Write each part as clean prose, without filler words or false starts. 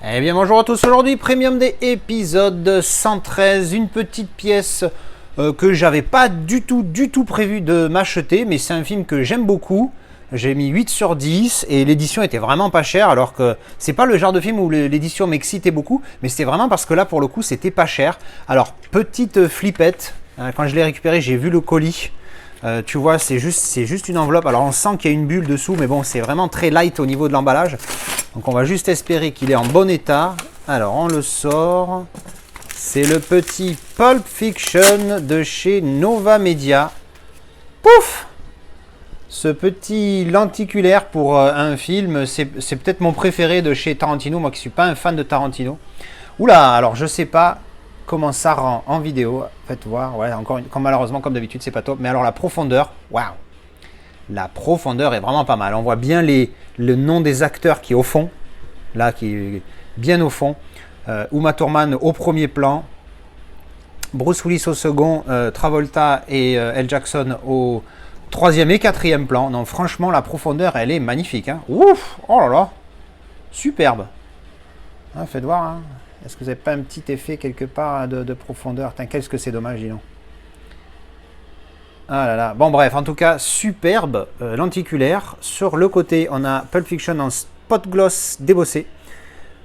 Eh bien bonjour à tous, aujourd'hui Premium Day épisode 113, une petite pièce que j'avais pas du tout prévu de m'acheter, mais c'est un film que j'aime beaucoup. J'ai mis 8 sur 10 et l'édition était vraiment pas chère, alors que c'est pas le genre de film où l'édition m'excitait beaucoup, mais c'était vraiment parce que là pour le coup c'était pas cher. Alors petite flippette, quand je l'ai récupéré j'ai vu le colis. Tu vois, c'est juste une enveloppe. Alors on sent qu'il y a une bulle dessous, mais bon, c'est vraiment très light au niveau de l'emballage. Donc on va juste espérer qu'il est en bon état. Alors on le sort. C'est le petit Pulp Fiction de chez Nova Media. Pouf! Ce petit lenticulaire pour un film, c'est peut-être mon préféré de chez Tarantino. Moi qui ne suis pas un fan de Tarantino. Oula, alors je sais pas comment ça rend en vidéo. Faites voir, ouais, encore une, comme malheureusement comme d'habitude c'est pas top, mais alors la profondeur, waouh, la profondeur est vraiment pas mal. On voit bien le nom des acteurs qui est au fond, là qui est bien au fond. Uma Thurman au premier plan, Bruce Willis au second, Travolta et L. Jackson au troisième et quatrième plan. Non, franchement la profondeur elle est magnifique, hein. Ouf, oh là là, superbe, hein, faites voir, hein. Est-ce que vous n'avez pas un petit effet quelque part de profondeur? Qu'est-ce que c'est dommage, dis donc. Ah là là. Bon bref, en tout cas, superbe lenticulaire. Sur le côté, on a Pulp Fiction en spot gloss débossé.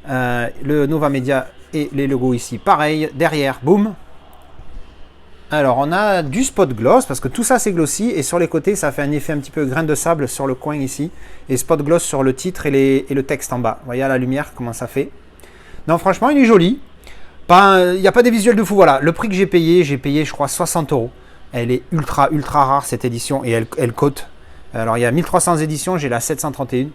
Le Nova Media et les logos ici, pareil. Derrière, boum. Alors, on a du spot gloss, parce que tout ça, c'est glossy. Et sur les côtés, ça fait un effet un petit peu grain de sable sur le coin ici. Et spot gloss sur le titre et le texte en bas. Vous voyez à la lumière comment ça fait. Non, franchement, il est joli. Il n'y a pas des visuels de fou. Voilà, le prix que j'ai payé, je crois 60 €. Elle est ultra rare cette édition et elle cote. Alors il y a 1300 éditions, j'ai la 731.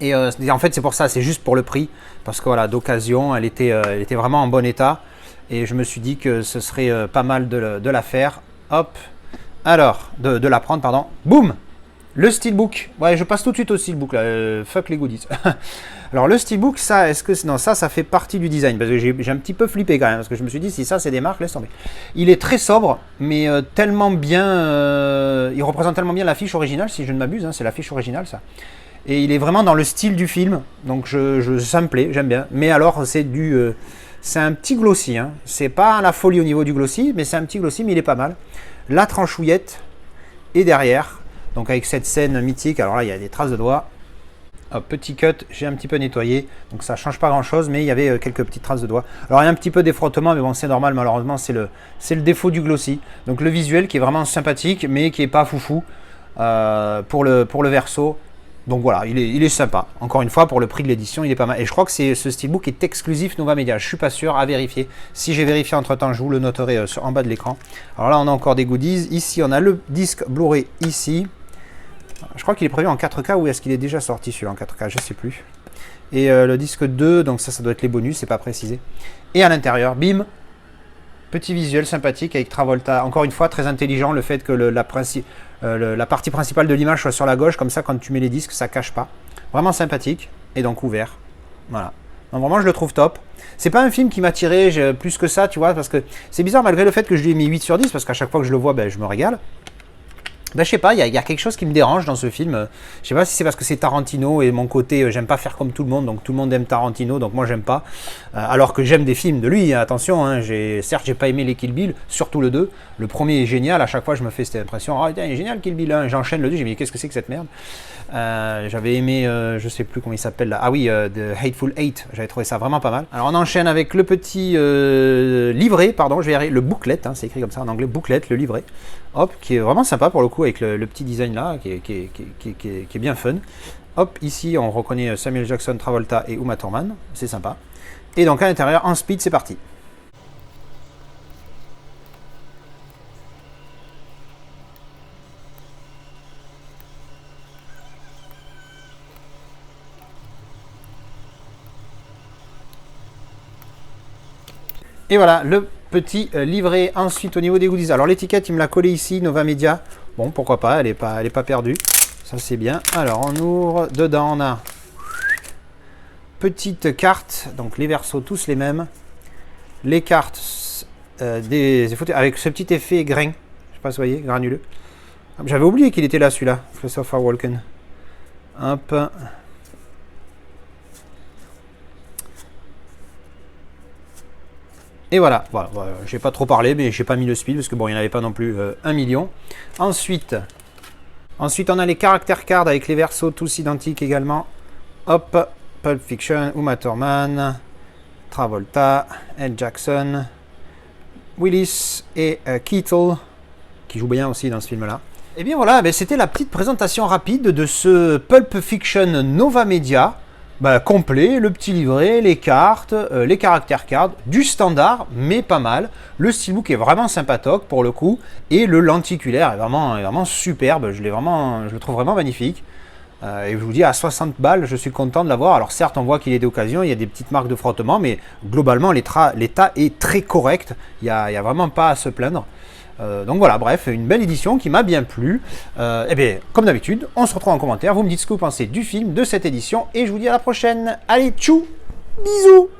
Et en fait c'est pour ça, c'est juste pour le prix. Parce que voilà, d'occasion, elle était vraiment en bon état. Et je me suis dit que ce serait pas mal de la faire. Hop. Alors, de la prendre, pardon. Boum! Le steelbook. Ouais, je passe tout de suite au steelbook là. Fuck les goodies. Alors le steelbook, ça, est-ce que non, ça fait partie du design, parce que j'ai un petit peu flippé quand même, parce que je me suis dit si ça c'est des marques, laisse tomber. Il est très sobre, mais tellement bien, il représente tellement bien l'affiche originale, si je ne m'abuse, hein, c'est l'affiche originale ça. Et il est vraiment dans le style du film, donc ça me plaît, j'aime bien. Mais alors c'est c'est un petit glossy, hein. C'est pas la folie au niveau du glossy, mais c'est un petit glossy, mais il est pas mal. La tranchouillette est derrière, donc avec cette scène mythique. Alors là il y a des traces de doigts. Hop, petit cut, j'ai un petit peu nettoyé, donc ça change pas grand chose, mais il y avait quelques petites traces de doigts. Alors il y a un petit peu d'effrottement, mais bon c'est normal, malheureusement c'est le défaut du glossy. Donc le visuel qui est vraiment sympathique, mais qui est pas foufou pour le verso. Donc voilà, il est sympa. Encore une fois, pour le prix de l'édition, il est pas mal. Et je crois que ce steelbook est exclusif Nova Media. Je suis pas sûr, à vérifier. Si j'ai vérifié entre temps, je vous le noterai en bas de l'écran. Alors là on a encore des goodies. Ici on a le disque Blu-ray ici. Je crois qu'il est prévu en 4K, ou est-ce qu'il est déjà sorti celui-là en 4K, je sais plus. Et le disque 2, donc ça doit être les bonus, c'est pas précisé. Et à l'intérieur, bim, petit visuel sympathique avec Travolta. Encore une fois, très intelligent le fait que la partie principale de l'image soit sur la gauche, comme ça quand tu mets les disques, ça cache pas. Vraiment sympathique, et donc ouvert. Voilà. Donc vraiment, je le trouve top. C'est pas un film qui m'a tiré plus que ça, tu vois, parce que c'est bizarre malgré le fait que je lui ai mis 8 sur 10, parce qu'à chaque fois que je le vois, ben, je me régale. Ben, je sais pas, il y a quelque chose qui me dérange dans ce film. Je sais pas si c'est parce que c'est Tarantino et mon côté, j'aime pas faire comme tout le monde, donc tout le monde aime Tarantino, donc moi j'aime pas. Alors que j'aime des films de lui, hein, attention, hein, certes j'ai pas aimé les Kill Bill, surtout le 2. Le premier est génial, à chaque fois je me fais cette impression, ah il est génial Kill Bill, hein. J'enchaîne le 2, j'ai dit qu'est-ce que c'est que cette merde. J'avais aimé, je sais plus comment il s'appelle là, ah oui, The Hateful Eight, j'avais trouvé ça vraiment pas mal. Alors on enchaîne avec le petit livret, pardon, je vais y arriver, le booklet, hein, c'est écrit comme ça en anglais, booklet, le livret. Hop, qui est vraiment sympa pour le coup avec le petit design là, qui est bien fun. Hop, ici on reconnaît Samuel Jackson, Travolta et Uma Thurman, c'est sympa. Et donc à l'intérieur, en speed, c'est parti. Et voilà, le petit livret. Ensuite au niveau des goodies, alors l'étiquette il me l'a collé ici, Nova Media, bon pourquoi pas, elle est pas perdue, ça c'est bien. Alors on ouvre, dedans on a petite carte, donc les versos tous les mêmes, les cartes des photos avec ce petit effet grain, je sais pas si vous voyez, granuleux. J'avais oublié qu'il était là celui-là, Christopher Walken. Hop, Et voilà, j'ai pas trop parlé, mais j'ai pas mis le speed parce que bon, il n'y en avait pas non plus 1 million. Ensuite, on a les character cards avec les versos tous identiques également. Hop, Pulp Fiction, Uma Thurman, Travolta, Ed Jackson, Willis et Keatle, qui joue bien aussi dans ce film-là. Et bien voilà, c'était la petite présentation rapide de ce Pulp Fiction Nova Media. Complet, le petit livret, les cartes, les character cards, du standard, mais pas mal. Le steelbook est vraiment sympatoque pour le coup, et le lenticulaire est vraiment superbe, je le trouve vraiment magnifique. Et je vous dis, à 60 balles, je suis content de l'avoir. Alors certes, on voit qu'il est d'occasion, il y a des petites marques de frottement, mais globalement, l'état est très correct, il n'y a vraiment pas à se plaindre. Donc voilà, bref, une belle édition qui m'a bien plu. Et bien, comme d'habitude, on se retrouve en commentaire. Vous me dites ce que vous pensez du film, de cette édition, et je vous dis à la prochaine. Allez, tchou, bisous.